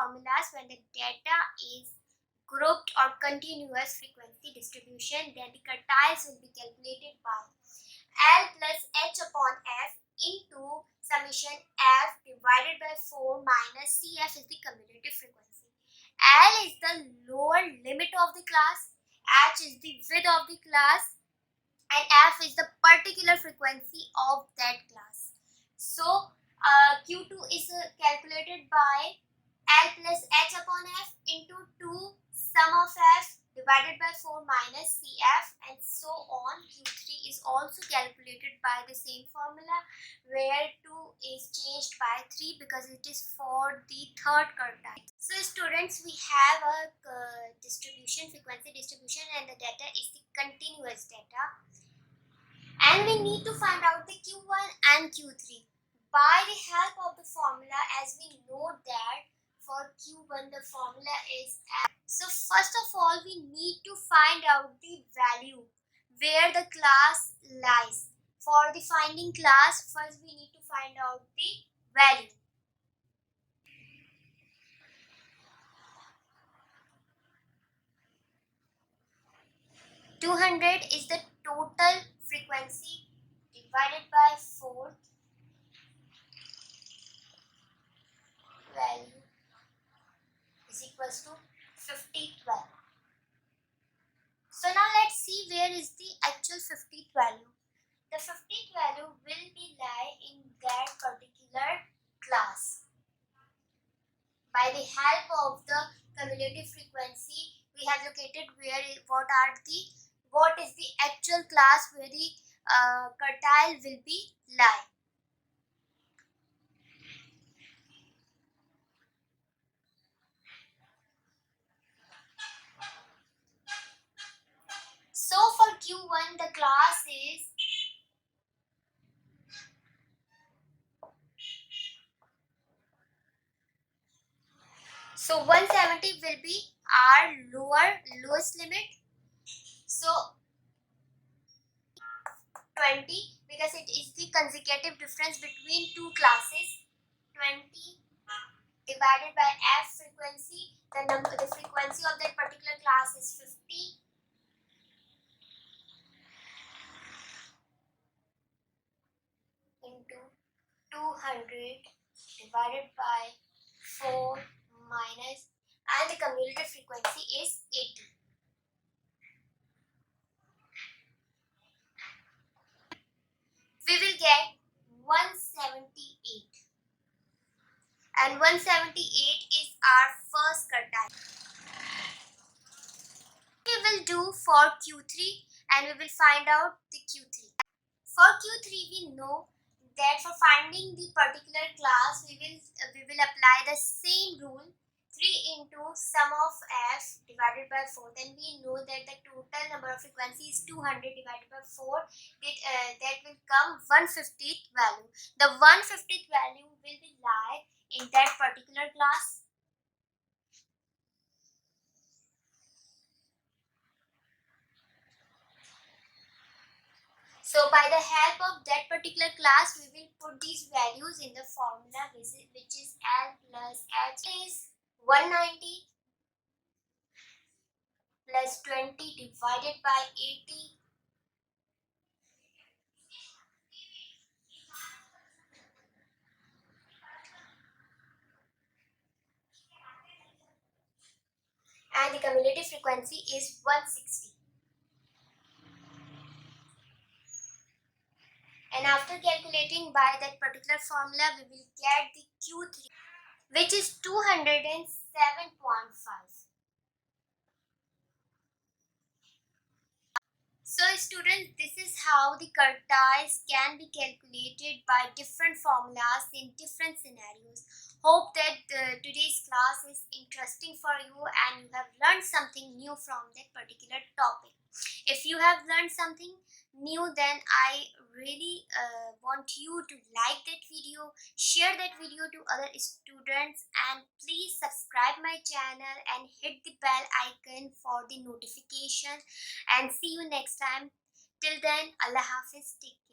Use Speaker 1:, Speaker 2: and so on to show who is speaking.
Speaker 1: formulas when the data is grouped or continuous frequency distribution, then the quartiles will be calculated by L plus H upon F into summation F divided by 4 minus CF is the cumulative frequency. L is the lower limit of the class, H is the width of the class, and F is the particular frequency of that class. So Q2 is calculated by L plus H upon F into 2 sum of F divided by 4 minus CF, and so on. Q3 is also calculated by the same formula, where 2 is changed by 3 because it is for the third quartile. So students, we have a distribution, frequency distribution, and the data is the continuous data. And we need to find out the Q1 and Q3 by the help of the formula, as we know that for Q1 the formula is so first of all we need to find out the value where the class lies. For the finding class, first we need to find out the value. (200) is the total frequency divided by 4 value is equals to 5012. So now let's see where is the actual 50th value. The 50th value will be lie in that particular class. By the help of the cumulative frequency, we have located what is the actual class where the quartile will be lie. So for Q1 the class is so 170 will be our lowest limit. So 20 because it is the consecutive difference between two classes. 20 divided by F frequency, the frequency of that particular class is 50. Into 200 divided by 4 minus, and the cumulative frequency is 80. We will get 178, and 178 is our first quartile. We will do for Q3 and we will find out the Q3. For Q3 we know that for finding the particular class we will apply the same rule, 3 into sum of F divided by 4. Then we know that the total number of frequencies is 200 divided by 4. That will come 150th value. The 150th value will be lie in that particular class. So by the help of that particular class, we will put these values in the formula, which is L plus H is 190 plus 20 divided by 80 and the cumulative frequency is 160. And after calculating by that particular formula, we will get the Q3, which is 207.5. So students, this is how the quartiles can be calculated by different formulas in different scenarios. Hope that today's class is interesting for you and you have learned something new from that particular topic. If you have learned something new, then I really want you to like that video, share that video to other students, and please subscribe my channel and hit the bell icon for the notification. And see you next time. Till then, Allah Hafiz. Take care.